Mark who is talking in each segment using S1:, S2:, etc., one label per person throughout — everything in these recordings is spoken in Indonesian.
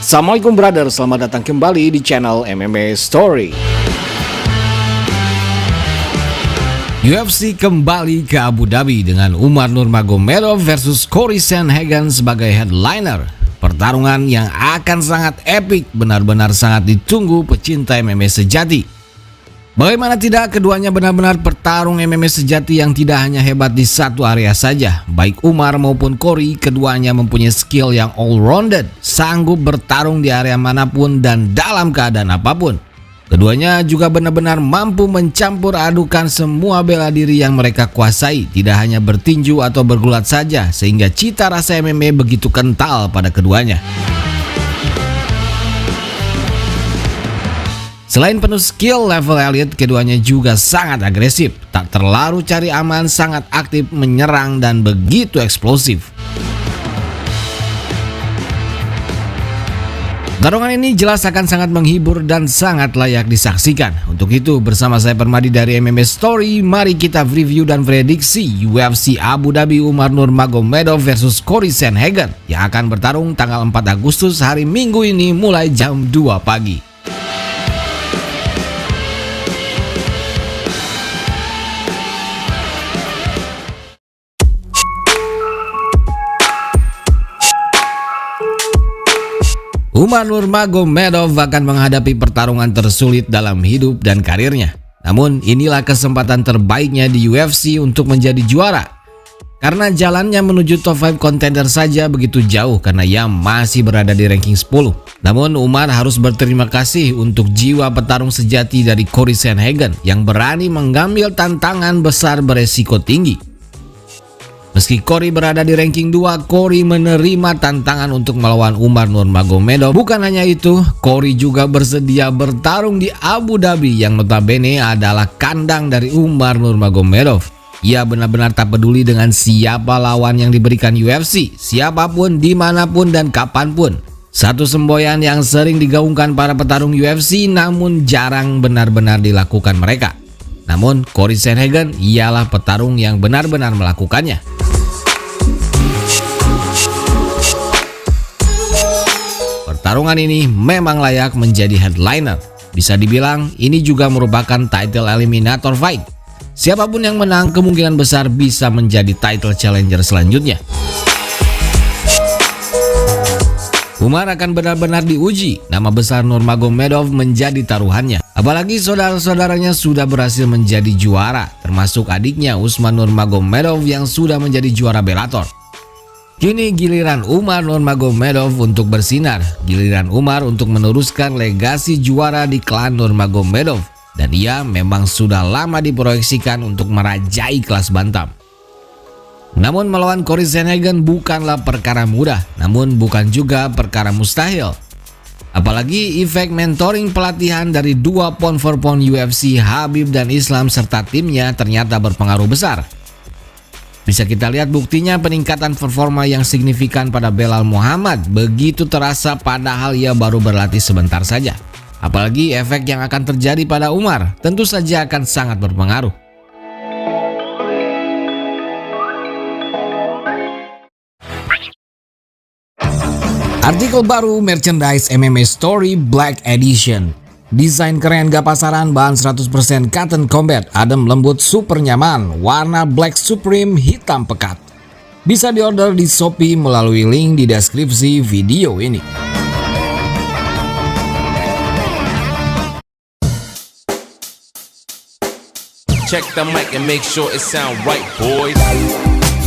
S1: Assalamualaikum brother, selamat datang kembali di channel MMA Story. UFC kembali ke Abu Dhabi dengan Umar Nurmagomedov versus Cory Sandhagen sebagai headliner. Pertarungan yang akan sangat epik, benar-benar sangat ditunggu pecinta MMA sejati. Bagaimana tidak, keduanya benar-benar petarung MMA sejati yang tidak hanya hebat di satu area saja. Baik Umar maupun Cory, keduanya mempunyai skill yang all-rounded, sanggup bertarung di area manapun dan dalam keadaan apapun. Keduanya juga benar-benar mampu mencampur adukan semua bela diri yang mereka kuasai, tidak hanya bertinju atau bergulat saja, sehingga cita rasa MMA begitu kental pada keduanya. Selain penuh skill level elite, keduanya juga sangat agresif, tak terlalu cari aman, sangat aktif menyerang dan begitu eksplosif. Pertarungan ini jelas akan sangat menghibur dan sangat layak disaksikan. Untuk itu, bersama saya Permadi dari MMA Story, mari kita review dan prediksi UFC Abu Dhabi Umar Nurmagomedov versus Cory Sandhagen yang akan bertarung tanggal 4 Agustus hari Minggu ini mulai jam 2 pagi. Umar Nurmagomedov akan menghadapi pertarungan tersulit dalam hidup dan karirnya. Namun inilah kesempatan terbaiknya di UFC untuk menjadi juara. Karena jalannya menuju top 5 contender saja begitu jauh karena ia masih berada di ranking 10. Namun Umar harus berterima kasih untuk jiwa petarung sejati dari Cory Sandhagen yang berani mengambil tantangan besar beresiko tinggi. Meski Cory berada di ranking 2, Cory menerima tantangan untuk melawan Umar Nurmagomedov. Bukan hanya itu, Cory juga bersedia bertarung di Abu Dhabi yang notabene adalah kandang dari Umar Nurmagomedov. Ia benar-benar tak peduli dengan siapa lawan yang diberikan UFC, siapapun, dimanapun, dan kapanpun. Satu semboyan yang sering digaungkan para petarung UFC namun jarang benar-benar dilakukan mereka. Namun Cory Sandhagen ialah petarung yang benar-benar melakukannya. Pertarungan ini memang layak menjadi headliner. Bisa dibilang ini juga merupakan title eliminator fight. Siapapun yang menang kemungkinan besar bisa menjadi title challenger selanjutnya. Umar akan benar-benar diuji. Nama besar Nurmagomedov menjadi taruhannya. Apalagi saudara-saudaranya sudah berhasil menjadi juara, termasuk adiknya Usman Nurmagomedov yang sudah menjadi juara Bellator. Kini giliran Umar Nurmagomedov untuk bersinar. Giliran Umar untuk meneruskan legasi juara di klan Nurmagomedov. Dan ia memang sudah lama diproyeksikan untuk merajai kelas bantam. Namun melawan Cory Sandhagen bukanlah perkara mudah, namun bukan juga perkara mustahil. Apalagi efek mentoring pelatihan dari dua pound for pound UFC Khabib dan Islam serta timnya ternyata berpengaruh besar. Bisa kita lihat buktinya peningkatan performa yang signifikan pada Belal Muhammad begitu terasa padahal ia baru berlatih sebentar saja. Apalagi efek yang akan terjadi pada Umar tentu saja akan sangat berpengaruh. Artikel baru merchandise MMA Story Black Edition. Desain keren gak pasaran, bahan 100% cotton combat, adem lembut super nyaman, warna black supreme hitam pekat. Bisa diorder di Shopee melalui link di deskripsi video ini.
S2: Check the mic and make sure it sound right, boys.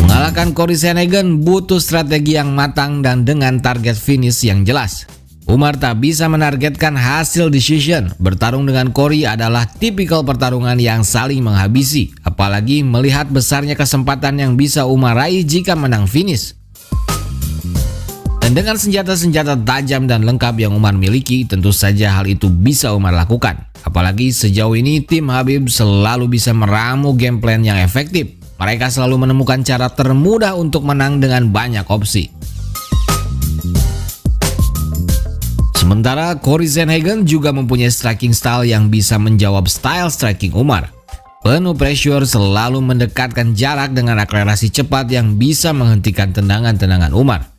S1: Mengalahkan Cory Sandhagen butuh strategi yang matang dan dengan target finish yang jelas. Umar tak bisa menargetkan hasil decision. Bertarung dengan Cory adalah tipikal pertarungan yang saling menghabisi, apalagi melihat besarnya kesempatan yang bisa Umar raih jika menang finish. Dan dengan senjata-senjata tajam dan lengkap yang Umar miliki, tentu saja hal itu bisa Umar lakukan. Apalagi sejauh ini tim Khabib selalu bisa meramu game plan yang efektif. Mereka selalu menemukan cara termudah untuk menang dengan banyak opsi. Sementara Cory Sandhagen juga mempunyai striking style yang bisa menjawab style striking Umar. Penuh pressure, selalu mendekatkan jarak dengan akselerasi cepat yang bisa menghentikan tendangan-tendangan Umar.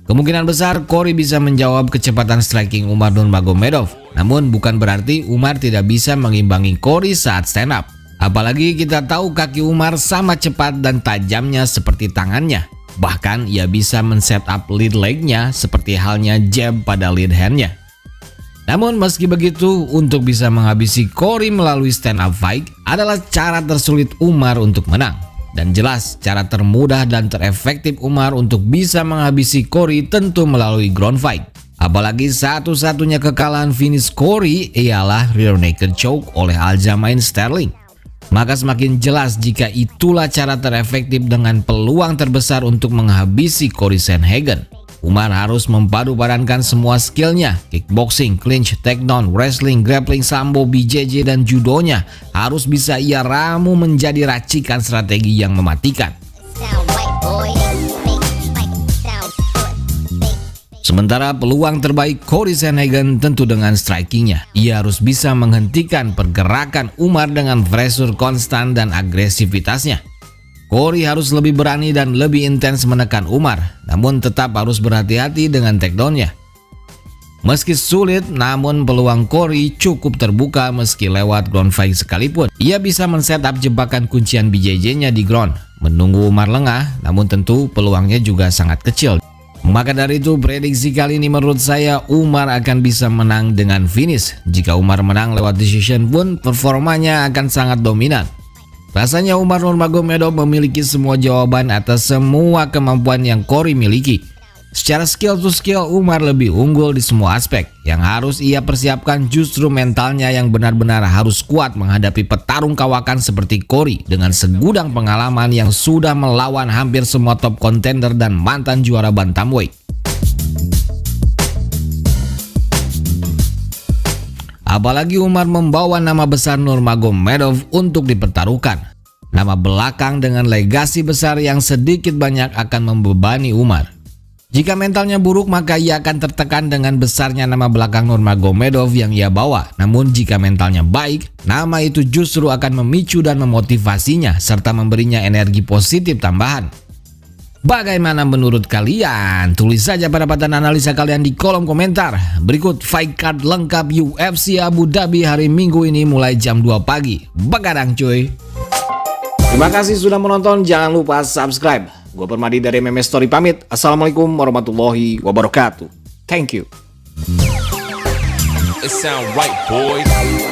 S1: Kemungkinan besar Corey bisa menjawab kecepatan striking Umar Nurmagomedov. Namun bukan berarti Umar tidak bisa mengimbangi Corey saat stand up. Apalagi kita tahu kaki Umar sama cepat dan tajamnya seperti tangannya. Bahkan ia bisa men-set up lead leg-nya seperti halnya jab pada lead hand-nya. Namun meski begitu, untuk bisa menghabisi Corey melalui stand up fight adalah cara tersulit Umar untuk menang. Dan jelas, cara termudah dan terefektif Umar untuk bisa menghabisi Corey tentu melalui ground fight. Apalagi satu-satunya kekalahan finish Corey ialah rear naked choke oleh Aljamain Sterling. Maka semakin jelas jika itulah cara terefektif dengan peluang terbesar untuk menghabisi Corey Sandhagen. Umar harus memadupadankan semua skillnya, kickboxing, clinch, takedown, wrestling, grappling, sambo, BJJ, dan judonya harus bisa ia ramu menjadi racikan strategi yang mematikan. Sementara peluang terbaik Corey Sandhagen tentu dengan strikingnya. Ia harus bisa menghentikan pergerakan Umar dengan pressure konstan dan agresivitasnya. Corey harus lebih berani dan lebih intens menekan Umar, namun tetap harus berhati-hati dengan takedown-nya. Meski sulit, namun peluang Corey cukup terbuka meski lewat ground fight sekalipun. Ia bisa men-setup jebakan kuncian BJJ-nya di ground, menunggu Umar lengah, namun tentu peluangnya juga sangat kecil. Maka dari itu, prediksi kali ini menurut saya Umar akan bisa menang dengan finish. Jika Umar menang lewat decision pun, performanya akan sangat dominan. Rasanya Umar Nurmagomedov memiliki semua jawaban atas semua kemampuan yang Corey miliki. Secara skill to skill, Umar lebih unggul di semua aspek. Yang harus ia persiapkan justru mentalnya yang benar-benar harus kuat menghadapi petarung kawakan seperti Corey dengan segudang pengalaman yang sudah melawan hampir semua top contender dan mantan juara bantamweight. Apalagi Umar membawa nama besar Nurmagomedov untuk dipertaruhkan. Nama belakang dengan legasi besar yang sedikit banyak akan membebani Umar. Jika mentalnya buruk, maka ia akan tertekan dengan besarnya nama belakang Nurmagomedov yang ia bawa. Namun jika mentalnya baik, nama itu justru akan memicu dan memotivasinya serta memberinya energi positif tambahan. Bagaimana menurut kalian? Tulis saja pendapatan analisa kalian di kolom komentar. Berikut fight card lengkap UFC Abu Dhabi hari Minggu ini mulai jam 2 pagi. Begadang cuy. Terima kasih sudah menonton. Jangan lupa subscribe. Gue Permadi dari MMA Story pamit. Assalamualaikum warahmatullahi wabarakatuh. Thank you.
S2: It sound right, boys.